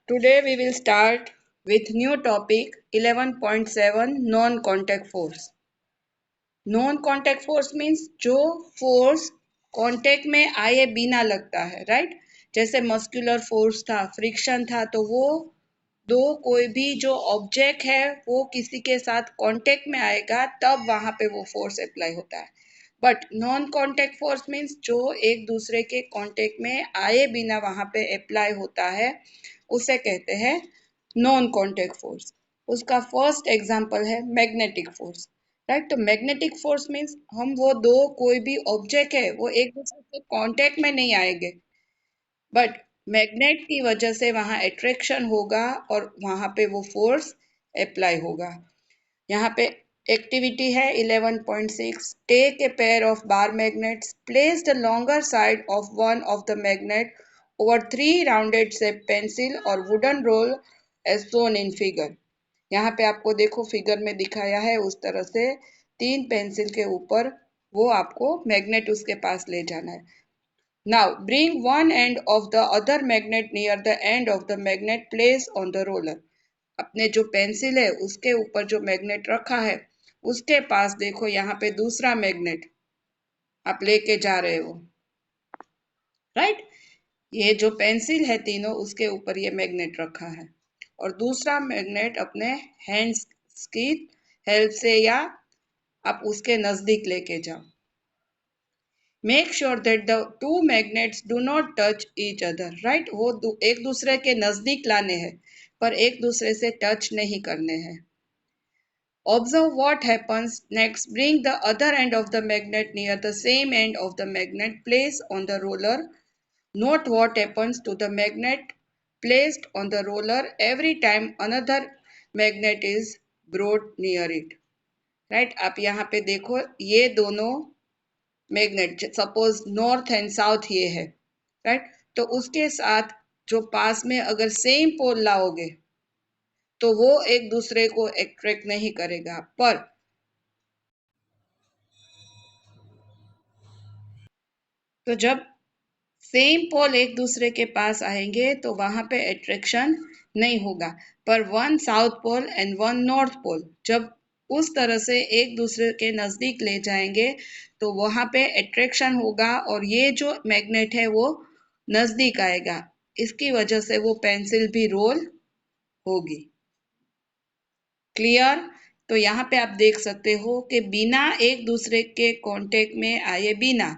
Today we will start with new topic 11.7 non-contact force. Non-contact force means जो force contact में आए बिना लगता है, राइट। जैसे मस्कुलर फोर्स था, फ्रिक्शन था, तो वो दो कोई भी जो ऑब्जेक्ट है वो किसी के साथ कांटेक्ट में आएगा तब वहां पे वो फोर्स अप्लाई होता है। But non contact force means जो एक दूसरे के कांटेक्ट में आए बिना वहां पे अप्लाई होता है उसे कहते हैं नॉन कांटेक्ट फोर्स। उसका फर्स्ट एग्जांपल है मैग्नेटिक फोर्स, राइट। तो मैग्नेटिक फोर्स मीन्स हम वो दो कोई भी ऑब्जेक्ट है वो एक दूसरे से कांटेक्ट में नहीं आएंगे, बट मैग्नेट की वजह से वहां अट्रैक्शन होगा और वहां पे वो फोर्स अप्लाई होगा। यहाँ पे एक्टिविटी है 11.6। Take a pair of bar magnets, place the longer side of one of the magnet over 3 rounded shape pencil और wooden roll as shown in figure. यहाँ पे आपको देखो फिगर में दिखाया है उस तरह से 3 पेंसिल के ऊपर वो आपको मैग्नेट उसके पास ले जाना है। Now bring one end of the other magnet near the end of the magnet place on the roller. अपने जो पेंसिल है उसके ऊपर जो मैग्नेट रखा है उसके पास देखो यहाँ पे दूसरा मैग्नेट आप लेके जा रहे हो, राइट। ये जो पेंसिल है तीनों उसके ऊपर ये मैग्नेट रखा है और दूसरा मैग्नेट अपने हैंड्स की हेल्प से या आप उसके नजदीक लेके जाओ। Make sure that the two magnets do not touch each other, right. वो एक दूसरे के नजदीक लाने हैं पर एक दूसरे से टच नहीं करने हैं। Observe what happens next. Bring the other end of the magnet near the same end of the magnet. Place on the roller. Note what happens to the magnet placed on the roller every time another magnet is brought near it. Right? आप यहाँ पे देखो ये दोनों magnet suppose north and south ये है, right. तो उसके साथ जो पास में अगर सेम पोल लाओगे तो वो एक दूसरे को अट्रैक्ट नहीं करेगा, पर तो जब सेम पोल एक दूसरे के पास आएंगे तो वहां पे अट्रैक्शन नहीं होगा। पर one south pole and one north pole जब उस तरह से एक दूसरे के नजदीक ले जाएंगे तो वहां पे अट्रैक्शन होगा और ये जो मैग्नेट है वो नजदीक आएगा। इसकी वजह से वो पेंसिल भी रोल होगी। क्लियर। तो यहाँ पे आप देख सकते हो कि बिना एक दूसरे के कांटेक्ट में आए बिना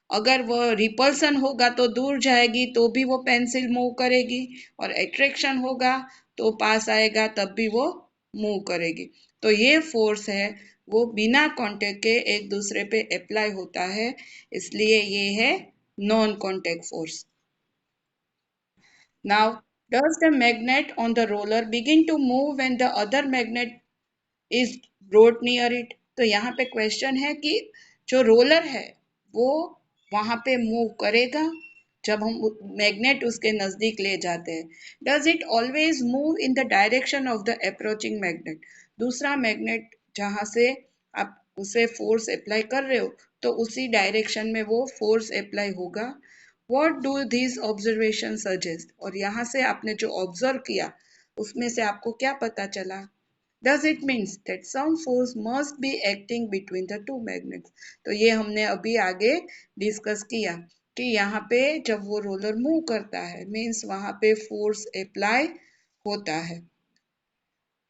अगर वो रिपल्सन होगा तो दूर जाएगी तो भी वो पेंसिल मूव करेगी और अट्रैक्शन होगा तो पास आएगा तब भी वो मूव करेगी। तो ये फोर्स है वो बिना कांटेक्ट के एक दूसरे पे अप्लाई होता है, इसलिए ये है non contact force. Now, does the magnet on the roller begin to move when the other magnet is brought near it? तो यहाँ पे क्वेश्चन है कि जो रोलर है वो वहां पे मूव करेगा जब हम मैग्नेट उसके नजदीक ले जाते हैं। Does it always move in the direction of the approaching magnet? दूसरा मैग्नेट जहां से आप उसे फोर्स अप्लाई कर रहे हो तो उसी डायरेक्शन में वो फोर्स अप्लाई होगा। What do this observation suggest? और यहाँ से आपने जो ऑब्जर्व किया उसमें से आपको क्या पता चला? Does it means that some force must be acting between the two magnets? तो ये हमने अभी आगे डिस्कस किया कि यहाँ पे जब वो रोलर मूव करता है मीन्स वहां पे फोर्स अप्लाई होता है।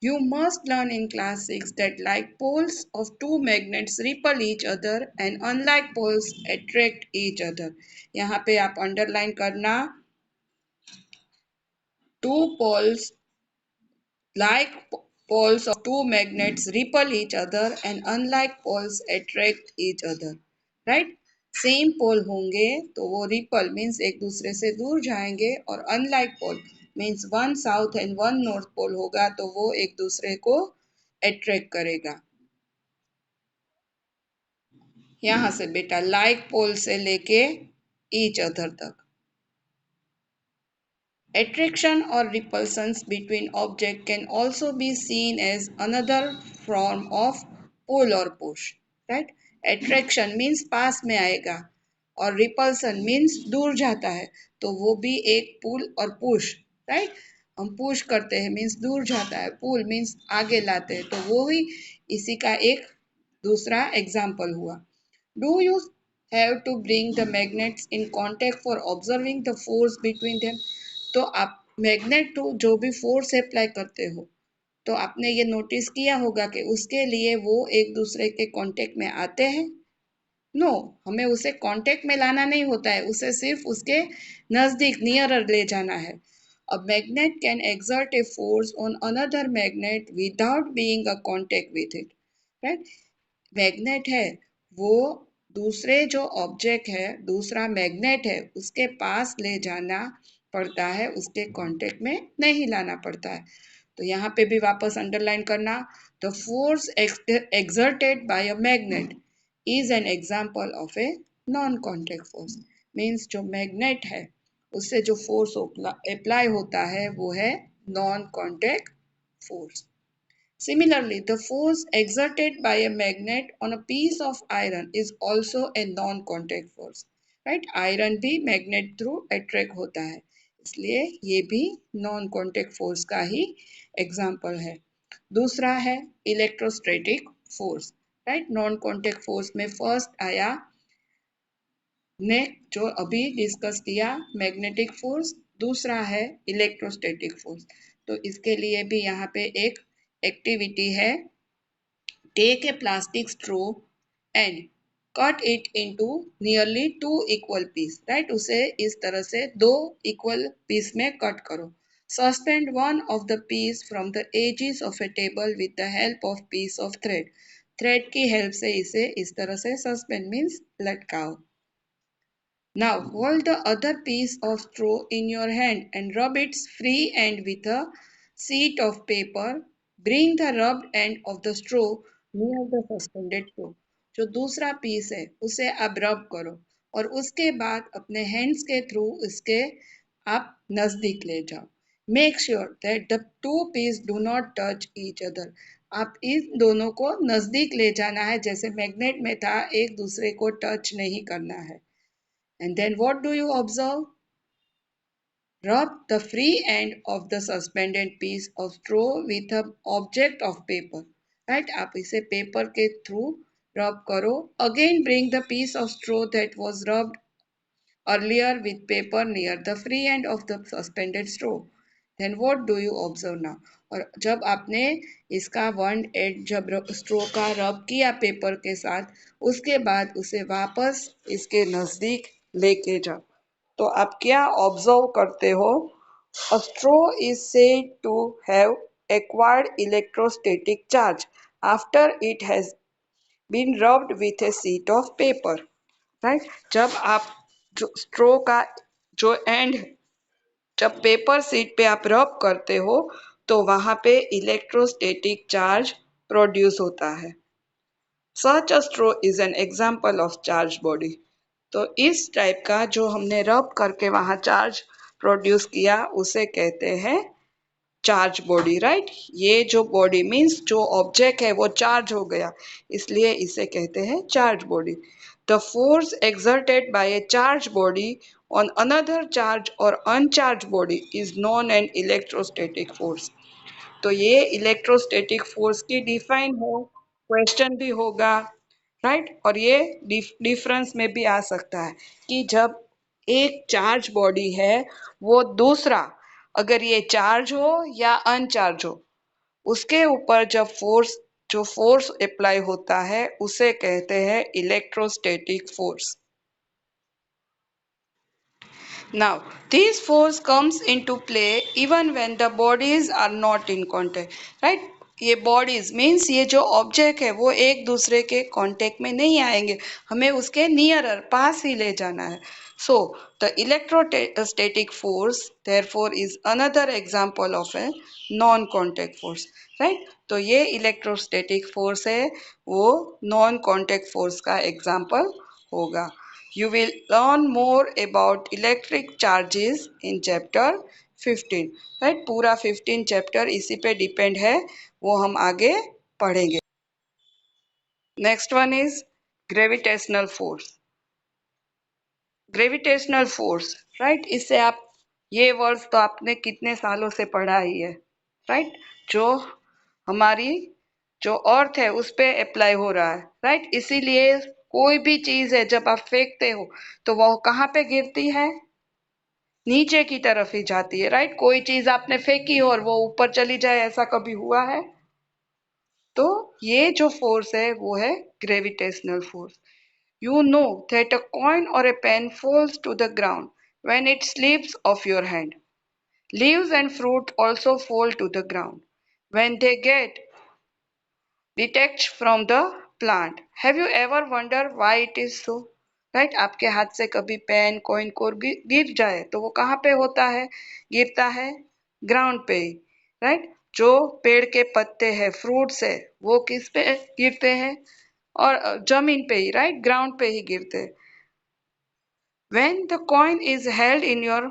You must learn in class 6 that like poles of two magnets repel each other and unlike poles attract each other. यहाँ पे आप अंडरलाइन करना, two poles like poles of two magnets repel each other and unlike poles attract each other, right। Same pole होंगे तो वो ripple means एक दूसरे से दूर जाएंगे और unlike pole means one south and one north pole होगा तो वो एक दूसरे को अट्रैक्ट करेगा। यहाँ से बेटा लाइक पोल से लेके ईच अदर तक। Attraction or repulsions between objects can also be seen as another form of pull or push, right? Attraction means पास में आएगा और repulsion means दूर जाता है तो वो भी एक pull और push, right? हम पुश करते हैं मीन्स दूर जाता है, पुल मीन्स आगे लाते हैं, तो वो ही इसी का एक दूसरा एग्जाम्पल हुआ। Do you have to bring the magnets in contact for observing the force between them? तो आप मैग्नेट टू जो भी फोर्स अप्लाई करते हो, तो आपने ये नोटिस किया होगा कि उसके लिए वो एक दूसरे के कांटेक्ट में आते हैं? नो, हमें उसे कांटेक्ट में लाना नहीं होता है, उसे सिर्फ उसके नजदीक नियरर ले जाना है। A magnet can exert a force on another magnet without being a contact with it, right? Magnet है वो दूसरे जो ऑब्जेक्ट है, दूसरा मैग्नेट है, उसके पास ले जाना पड़ता है, उसके कांटेक्ट में नहीं लाना पड़ता है। तो यहाँ पे भी वापस अंडरलाइन करना, the force exerted by a magnet is an example of a non contact force. Means जो मैग्नेट है उससे जो फोर्स अप्लाई होता है वो है non contact force. Similarly, the force exerted by a magnet on a piece of iron is also a non-contact force, right? Iron भी magnet through attract होता है, इसलिए ये भी नॉन कॉन्टेक्ट फोर्स का ही एग्जाम्पल है। दूसरा है electrostatic force, right? Non contact force में फर्स्ट आया ने जो अभी डिस्कस किया मैग्नेटिक फोर्स, दूसरा है इलेक्ट्रोस्टैटिक फोर्स। तो इसके लिए भी यहाँ पे एक एक्टिविटी है, take a plastic straw and cut it into nearly 2 equal piece, right? उसे इस तरह से 2 equal पीस में कट करो। Suspend one of the piece from the edges of a table with the help of piece of thread. Thread की help से इसे इस तरह से सस्पेंड मीन्स लटकाओ। Now hold the other piece of straw in your hand and rub its free end with a sheet of paper. Bring the rubbed end of the straw near the suspended straw. जो दूसरा piece है उसे अब रब करो और उसके बाद अपने हैंड्स के थ्रू इसके आप नजदीक ले जाओ। Make sure that the two piece do not touch each other. आप इन दोनों को नजदीक ले जाना है, जैसे मैग्नेट में था, एक दूसरे को टच नहीं करना है। And then what do you observe? Rub the free end of the suspended piece of straw with an object of paper. Right? आप इसे पेपर के थ्रू rub करो. Again bring the piece of straw that was rubbed earlier with paper near the free end of the suspended straw. Then what do you observe now? और जब आपने इसका one and जब स्ट्रो का रब किया पेपर के साथ, उसके बाद उसे वापस इसके नजदीक लेके जाओ, तो आप क्या ऑब्जर्व करते हो? A straw is said to have acquired electrostatic charge after it has been rubbed with a sheet of paper, right? जब आप जो स्ट्रो का जो एंड जब पेपर शीट पे आप रब करते हो तो वहां पे इलेक्ट्रोस्टैटिक चार्ज प्रोड्यूस होता है। Such a straw is an example of charge body. तो इस टाइप का जो हमने रब करके वहां चार्ज प्रोड्यूस किया उसे कहते हैं चार्ज बॉडी, राइट? ये जो बॉडी मीन्स जो ऑब्जेक्ट है वो चार्ज हो गया, इसलिए इसे कहते हैं charge body. The force exerted by a charged body on another charged or uncharged body is known an electrostatic force। तो ये इलेक्ट्रोस्टैटिक फोर्स की डिफाइन हो, क्वेश्चन भी होगा, राइट? और ये डिफरेंस में भी आ सकता है कि जब एक चार्ज बॉडी है वो दूसरा, अगर ये चार्ज हो या अनचार्ज हो, उसके ऊपर जब फोर्स अप्लाई होता है उसे कहते हैं electrostatic force. Now, this force comes into play even when the bodies are not in contact, right? ये बॉडीज मीन्स ये जो ऑब्जेक्ट है वो एक दूसरे के कांटेक्ट में नहीं आएंगे, हमें उसके नियरर पास ही ले जाना है। So the electrostatic force therefore is another example of a non contact force, right? तो ये इलेक्ट्रोस्टैटिक फोर्स है वो नॉन कांटेक्ट फोर्स का एग्जांपल होगा। You will learn more about electric charges in chapter 15, right? पूरा 15 चैप्टर इसी पे depend है, वो हम आगे पढ़ेंगे। Next one is gravitational force. Gravitational force, right? इससे आप ये वर्ड्स तो आपने कितने सालों से पढ़ा ही है, राइट। जो हमारी जो अर्थ है उस पे अप्लाई हो रहा है, राइट। इसीलिए कोई भी चीज है जब आप फेंकते हो तो वो कहाँ पे गिरती है, नीचे की तरफ ही जाती है, राइट। कोई चीज आपने फेंकी हो और वो ऊपर चली जाए, ऐसा कभी हुआ है? तो ये जो फोर्स है वो है gravitational force. You know that a coin or a pen falls to the ground when it slips off your hand. Leaves and fruit also fall to the ground when they get detached from the plant. Have you ever wondered why it is so? Right, आपके हाथ से कभी pen coin को गिर जाए तो वो कहाँ पे होता है, गिरता है ग्राउंड पे ही, राइट। जो पेड़ के पत्ते हैं, फ्रूट्स है, वो किस पे गिरते हैं, और जमीन पे ही, राइट, ग्राउंड पे ही गिरते हैं। When the coin is held in your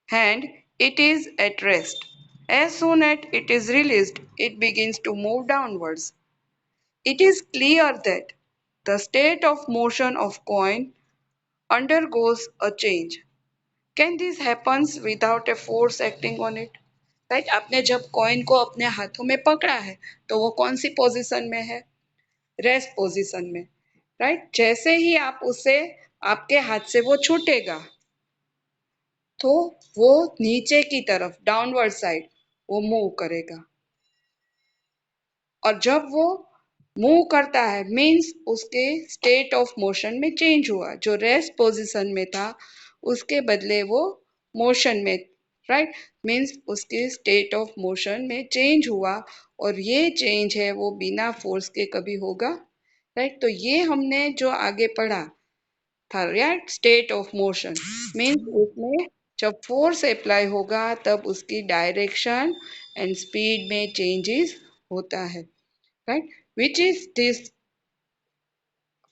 hand, it is at rest. As soon as it is released, it begins to move downwards. It is clear that the state of motion of coin undergoes a change. Can this happen without a force acting on it? Right, आपने जब coin को अपने हाथों में पकड़ा है तो वो कौन सी पोजीशन में है, रेस्ट पोजीशन में, राइट। जैसे ही आप उसे, आपके हाथ से वो छूटेगा तो वो नीचे की तरफ, डाउनवर्ड साइड, वो मूव करेगा। और जब वो मूव करता है मीन्स उसके स्टेट ऑफ मोशन में चेंज हुआ। जो रेस्ट पोजीशन में था उसके बदले वो मोशन में, राइट, मीन्स उसके स्टेट ऑफ मोशन में चेंज हुआ। और ये चेंज है वो बिना फोर्स के कभी होगा, राइट। तो ये हमने जो आगे पढ़ा था, right, state of motion means उसमें जब फोर्स अप्लाई होगा तब उसकी डायरेक्शन एंड स्पीड में चेंजेस होता है, right. Which is this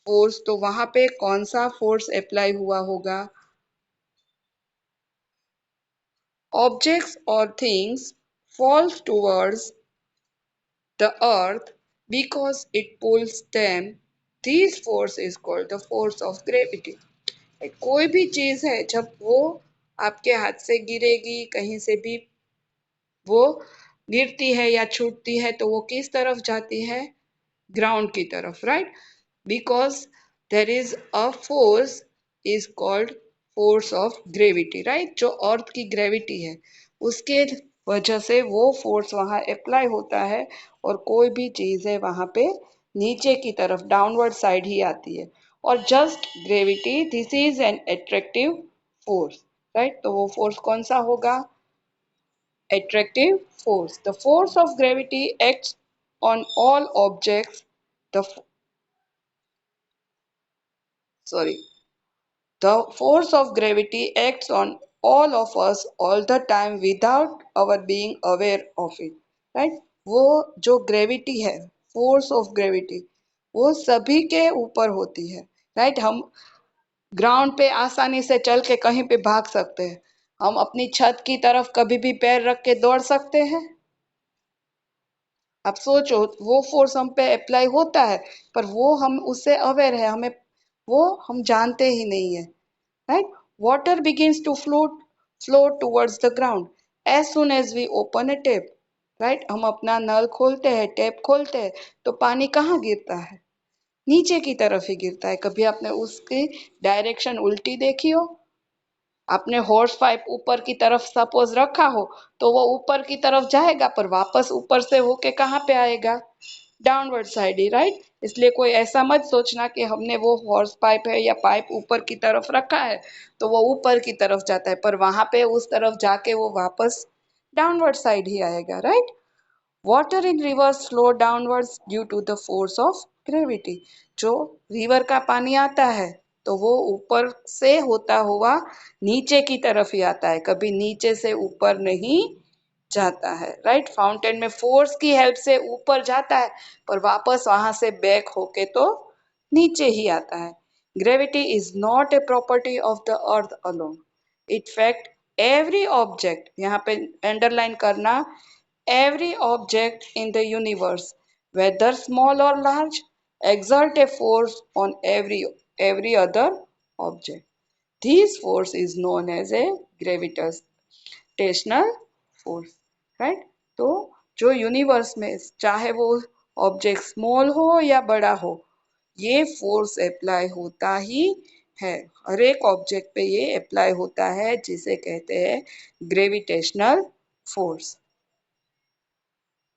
force, तो वहां पे कौन सा फोर्स अप्लाई हुआ होगा? ऑब्जेक्ट्स और things falls towards the earth because it pulls them. This force is called the force of gravity. कोई भी चीज है जब वो आपके हाथ से गिरेगी, कहीं से भी वो गिरती है या छूटती है तो वो किस तरफ जाती है, ग्राउंड की तरफ, right. Because there is a force is called force of gravity, right. जो अर्थ की ग्रेविटी है उसके वजह से वो फोर्स वहां अप्लाई होता है और कोई भी चीज है वहां पे नीचे की तरफ, डाउनवर्ड साइड ही आती है। और just gravity, this is an attractive force, right. तो वो फोर्स कौन सा होगा? Attractive force. The force of gravity acts on all objects. The sorry, the force of gravity acts on all of us all the time without our being aware of it. Right? वो जो gravity है, force of gravity, वो सभी के ऊपर होती है, right. हम ग्राउंड पे आसानी से चल के कहीं पे भाग सकते हैं, हम अपनी छत की तरफ कभी भी पैर रख के दौड़ सकते हैं। आप सोचो, वो फोर्स हम पे अप्लाई होता है पर वो हम उससे अवेयर है, हमें वो हम जानते ही नहीं है, right. Water begins to float towards the ground as soon as we open a tap, right. हम अपना नल खोलते हैं, टैप खोलते हैं तो पानी कहाँ गिरता है, नीचे की तरफ ही गिरता है। कभी आपने उसकी डायरेक्शन उल्टी देखी हो? आपने हॉर्स पाइप ऊपर की तरफ सपोज रखा हो तो वो ऊपर की तरफ जाएगा पर वापस ऊपर से होके कहाँ पे आएगा, डाउनवर्ड साइड ही, राइट। इसलिए कोई ऐसा मत सोचना कि हमने वो हॉर्स पाइप है या पाइप ऊपर की तरफ रखा है तो वो ऊपर की तरफ जाता है, पर वहां पे उस तरफ जाके वो वापस डाउनवर्ड साइड ही आएगा, right. Water in rivers flow downwards due to the force of gravity. जो रिवर का पानी आता है तो वो ऊपर से होता हुआ नीचे की तरफ ही आता है, कभी नीचे से ऊपर नहीं जाता है, राइट। फाउंटेन में फोर्स की हेल्प से ऊपर जाता है पर वापस वहां से बैक होके तो नीचे ही आता है। Gravity is not a property of the earth alone, it fact every object, यहाँ पे अंडरलाइन करना, every object in the universe, whether small or large, exert a force on every other object. This force is known as a gravitational force, right. तो जो universe में चाहे वो object small हो या बड़ा हो, ये फोर्स अप्लाई होता ही है, हर एक ऑब्जेक्ट पे ये अप्लाई होता है, जिसे कहते हैं ग्रेविटेशनल फोर्स।